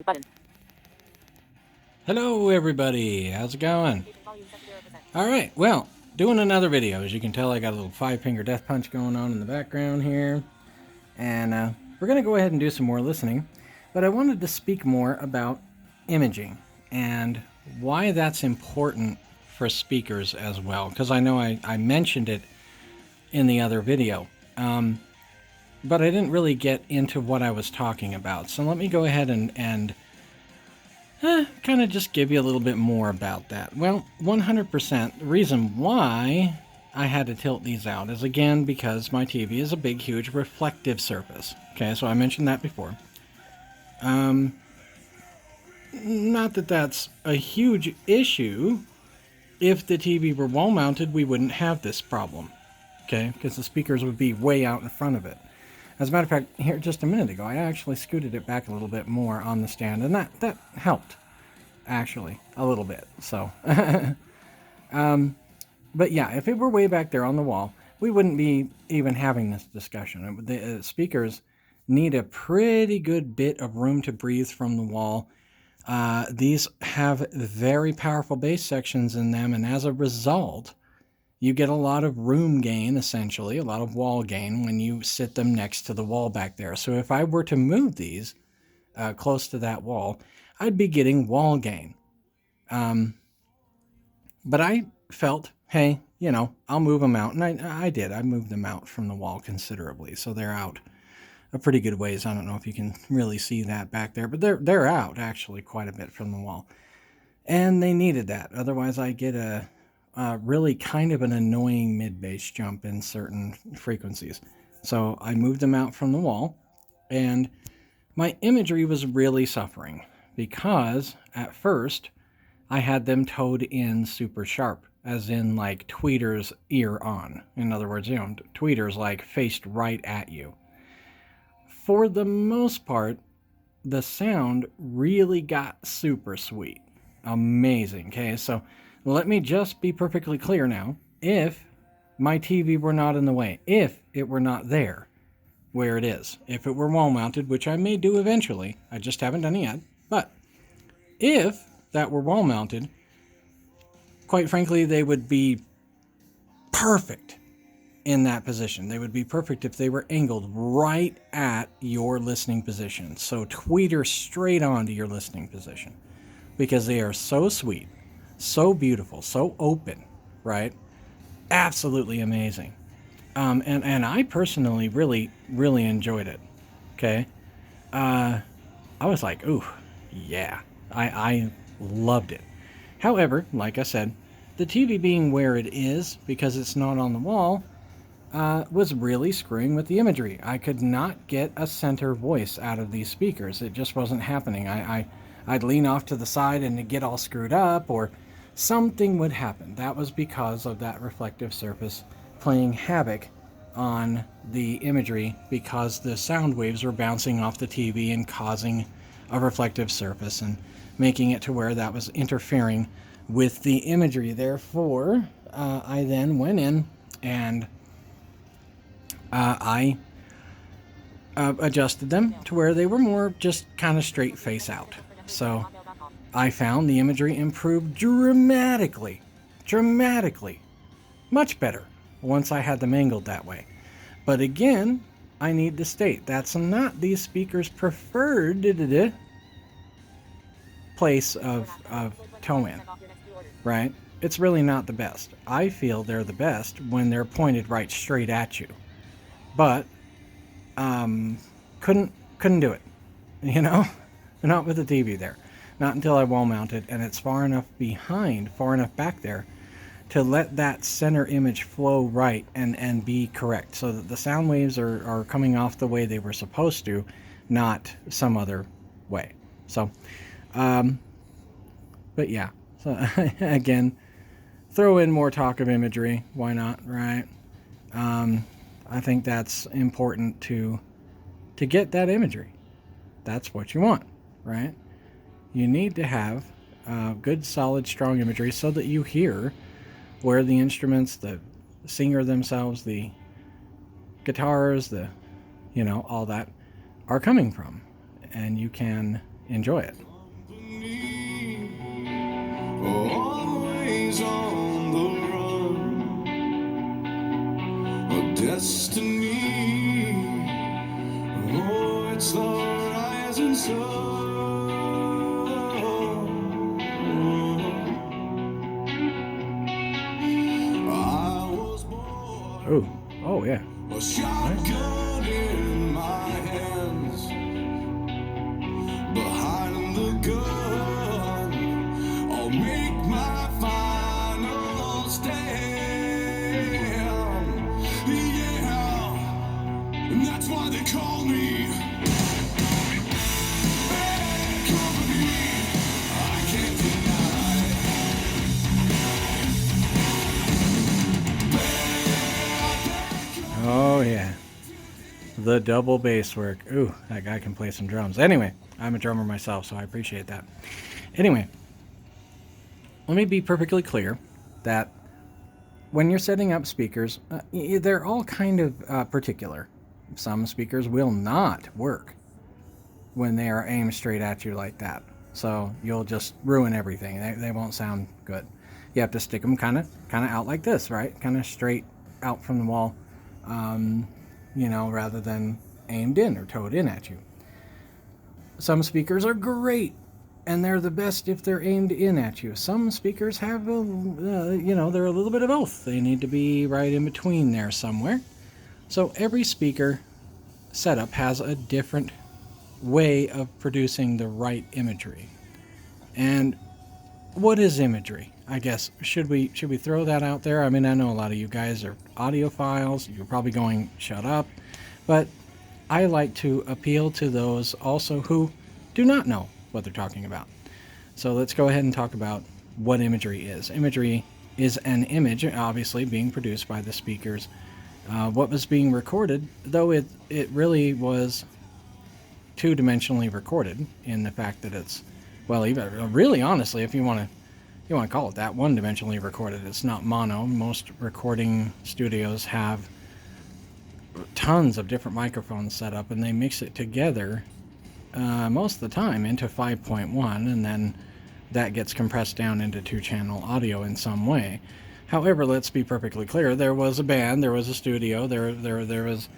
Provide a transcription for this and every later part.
Button. Hello everybody, how's it going? Alright, well, doing another video. As you can tell, I got a little five-finger death punch going on in the background here. And we're going to go ahead and do some more listening. But I wanted to speak more about imaging and why that's important for speakers as well. Because I know I mentioned it in the other video. But I didn't really get into what I was talking about. So let me go ahead and kind of just give you a little bit more about that. Well, 100%. The reason why I had to tilt these out is, again, because my TV is a big, huge reflective surface. Okay, so I mentioned that before. Not that that's a huge issue. If the TV were wall mounted, we wouldn't have this problem. Okay, because the speakers would be way out in front of it. As a matter of fact, here just a minute ago, I actually scooted it back a little bit more on the stand, and that helped, actually, a little bit. So, but yeah, if it were way back there on the wall, we wouldn't be even having this discussion. The speakers need a pretty good bit of room to breathe from the wall. These have very powerful bass sections in them, and as a result, you get a lot of room gain, essentially, a lot of wall gain when you sit them next to the wall back there. So if I were to move these close to that wall, I'd be getting wall gain. But I felt, hey, I'll move them out. And I did. I moved them out from the wall considerably. So they're out a pretty good ways. I don't know if you can really see that back there, but they're out actually quite a bit from the wall. And they needed that. Otherwise, I get a really kind of an annoying mid-bass jump in certain frequencies. So I moved them out from the wall, and my imagery was really suffering because at first I had them towed in super sharp, as in like tweeters ear on. In other words, tweeters like faced right at you. For the most part, the sound really got super sweet. Amazing. Okay, so let me just be perfectly clear now. If my TV were not in the way, if it were not there where it is, if it were wall mounted, which I may do eventually, I just haven't done it yet, but if that were wall mounted, quite frankly, they would be perfect in that position. They would be perfect if they were angled right at your listening position. So tweeter straight onto your listening position because they are so sweet, so beautiful, so open, right? Absolutely amazing. And I personally really enjoyed it. Okay. I was like, ooh, yeah. I loved it. However, like I said, the TV being where it is because it's not on the wall was really screwing with the imagery. I could not get a center voice out of these speakers. It just wasn't happening. I'd lean off to the side and it'd get all screwed up, or something would happen. That was because of that reflective surface playing havoc on the imagery because the sound waves were bouncing off the TV and causing a reflective surface and making it to where that was interfering with the imagery. Therefore, I then went in and I adjusted them to where they were more just kind of straight face out. So I found the imagery improved dramatically, much better once I had them angled that way. But again, I need to state that's not these speakers' preferred place of toe in, right? It's really not the best. I feel they're the best when they're pointed right straight at you. But couldn't do it, you know, not with the TV there, not until I wall mounted and it's far enough behind, far enough back there to let that center image flow right and be correct so that the sound waves are coming off the way they were supposed to, not some other way. So but yeah, so again, throw in more talk of imagery, why not, right? I think that's important to get that imagery. That's what you want, right? You need to have good, solid, strong imagery so that you hear where the instruments, the singer themselves, the guitars, all that are coming from. And you can enjoy it. Always on the run, a destiny. Oh, it's the rising sun. I was born Oh yeah. a shotgun in my hands, behind the gun. I'll make my final stand. Yeah, and that's why they call me bad company. I can't deny. Oh yeah. The double bass work. Ooh, that guy can play some drums. Anyway, I'm a drummer myself, so I appreciate that. Anyway, let me be perfectly clear that when you're setting up speakers, they're all kind of particular. Some speakers will not work when they are aimed straight at you like that. So you'll just ruin everything. They won't sound good. You have to stick them kind of out like this, right? Kind of straight out from the wall, rather than aimed in or towed in at you. Some speakers are great, and they're the best if they're aimed in at you. Some speakers have, they're a little bit of both. They need to be right in between there somewhere. So every speaker setup has a different way of producing the right imagery. And what is imagery? I guess should we throw that out there? I mean, I know a lot of you guys are audiophiles. You're probably going, shut up. But I like to appeal to those also who do not know what they're talking about. So let's go ahead and talk about what imagery is. Imagery is an image, obviously, being produced by the speakers. What was being recorded, though it really was two-dimensionally recorded in the fact that it's, well, even really honestly, if you want to call it that, one-dimensionally recorded. It's not mono. Most recording studios have tons of different microphones set up, and they mix it together most of the time into 5.1, and then that gets compressed down into two-channel audio in some way. However, let's be perfectly clear. There was a band, there was a studio, there was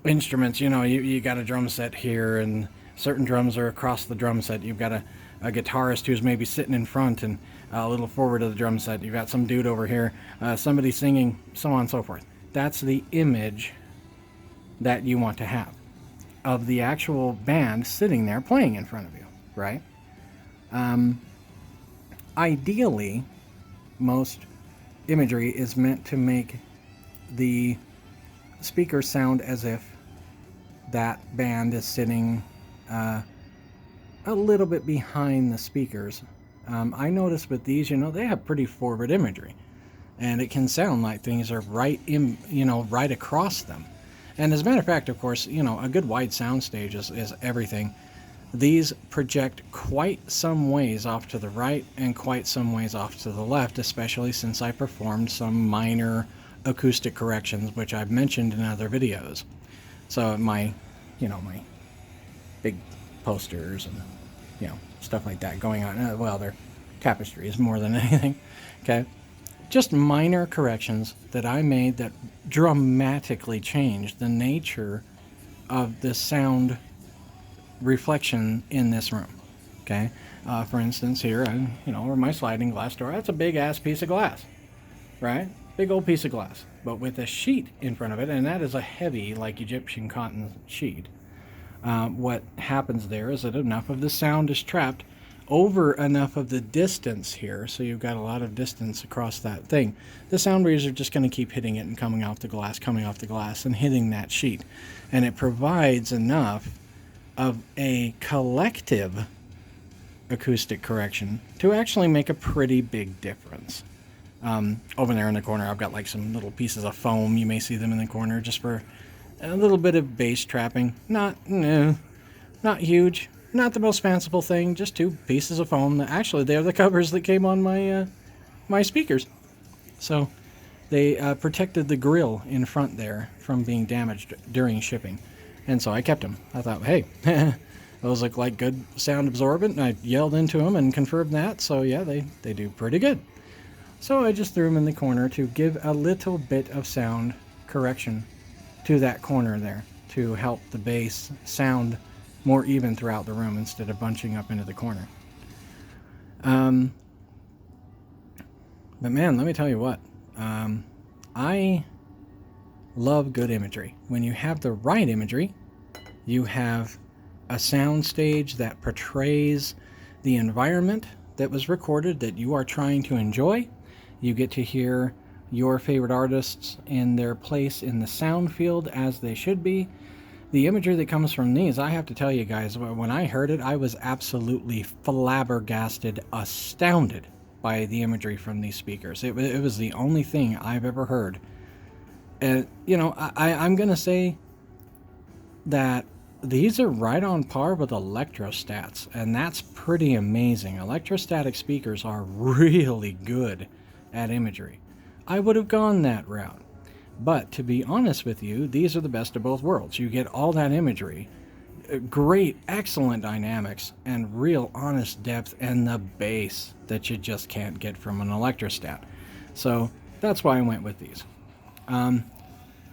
instruments. You got a drum set here, and certain drums are across the drum set. You've got a guitarist who's maybe sitting in front and a little forward of the drum set. You've got some dude over here, somebody singing, so on and so forth. That's the image that you want to have of the actual band sitting there playing in front of you, right? Ideally, most imagery is meant to make the speaker sound as if that band is sitting a little bit behind the speakers. I notice with these, they have pretty forward imagery, and it can sound like things are right across them. And as a matter of fact, of course, a good wide sound stage is everything. These project quite some ways off to the right and quite some ways off to the left, especially since I performed some minor acoustic corrections, which I've mentioned in other videos. So my big posters and, stuff like that going on. Well, they're tapestries more than anything. Okay. Just minor corrections that I made that dramatically changed the nature of the sound reflection in this room. Okay. For instance, here, where my sliding glass door, that's a big ass piece of glass, right? Big old piece of glass, but with a sheet in front of it, and that is a heavy, like Egyptian cotton sheet. What happens there is that enough of the sound is trapped over enough of the distance here, so you've got a lot of distance across that thing. The sound waves are just going to keep hitting it and coming off the glass and hitting that sheet. And it provides enough of a collective acoustic correction to actually make a pretty big difference. Over there in the corner, I've got like some little pieces of foam. You may see them in the corner just for a little bit of bass trapping. Not huge. Not the most fanciful thing. Just two pieces of foam. Actually, they're the covers that came on my speakers. So they protected the grill in front there from being damaged during shipping. And so I kept them. I thought, hey, those look like good sound absorbent. And I yelled into them and confirmed that. So yeah, they do pretty good. So I just threw them in the corner to give a little bit of sound correction to that corner there to help the bass sound more even throughout the room instead of bunching up into the corner. But man, let me tell you what. I love good imagery. When you have the right imagery, you have a sound stage that portrays the environment that was recorded that you are trying to enjoy. You get to hear your favorite artists in their place in the sound field as they should be. The imagery that comes from these, I have to tell you guys, when I heard it, I was absolutely flabbergasted, astounded by the imagery from these speakers. It was the only thing I've ever heard. And, I'm going to say that these are right on par with electrostats, and that's pretty amazing. Electrostatic speakers are really good at imagery. I would have gone that route. But to be honest with you, these are the best of both worlds. You get all that imagery, great, excellent dynamics, and real honest depth, and the bass that you just can't get from an electrostat. So that's why I went with these. But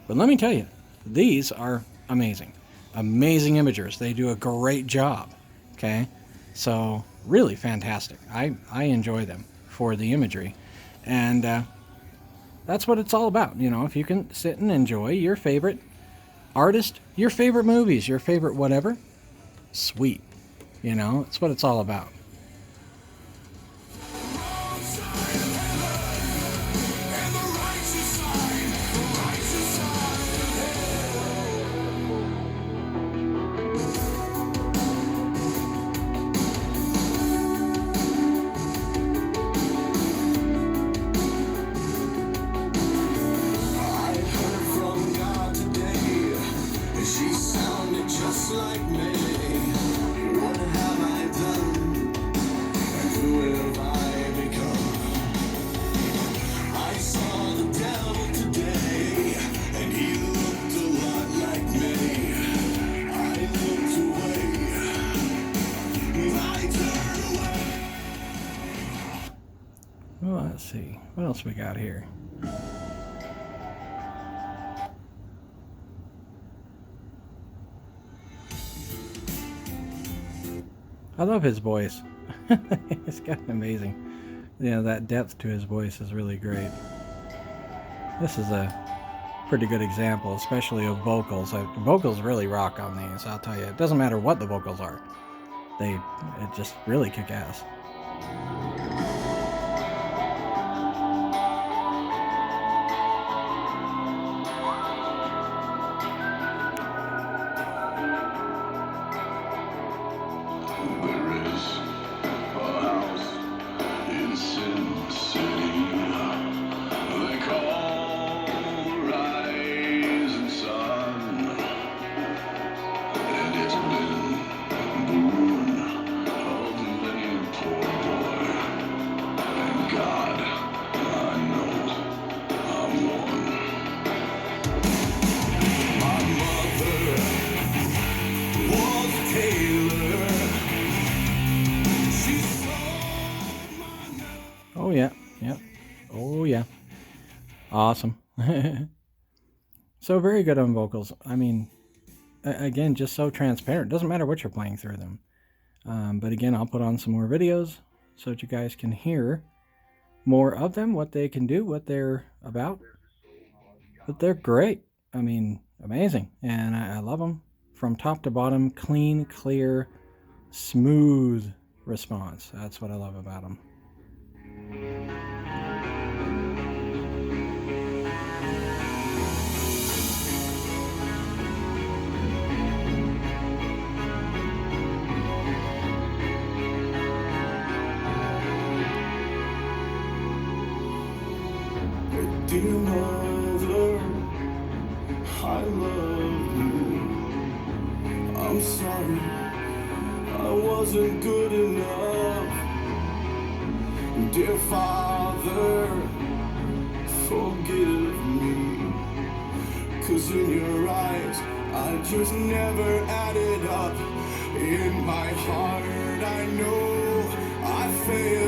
let me tell you, these are amazing. Amazing imagers. They do a great job. Okay? So really fantastic. I enjoy them for the imagery. And that's what it's all about. If you can sit and enjoy your favorite artist, your favorite movies, your favorite whatever, sweet. It's what it's all about. Wrong side of heaven, and the righteous side, the righteous side. I heard from God today, and she sounded just like me. What have I done? And who have I become? I saw the devil today, and he looked a lot like me. I looked away. I turned away. Well, let's see. What else we got here? I love his voice. It's kind of amazing. That depth to his voice is really great. This is a pretty good example, especially of vocals. Vocals really rock on these, I'll tell you. It doesn't matter what the vocals are. It just really kick ass. There is a house in Sin City they call the rising sun, and it's been the ruin of many a poor boy. And God, I know I'm one. My mother was a tailor. She sewed my neck. Oh, yeah. Yep. Oh, yeah. Awesome. So very good on vocals. I mean, again, just so transparent. Doesn't matter what you're playing through them. But again, I'll put on some more videos so that you guys can hear more of them, what they can do, what they're about. But they're great. I mean, amazing. And I love them from top to bottom. Clean, clear, smooth response. That's what I love about them. Dear mother, I love you. I'm sorry, I wasn't good enough. Dear father, forgive me. 'Cause in your eyes, I just never added up. In my heart, I know I failed.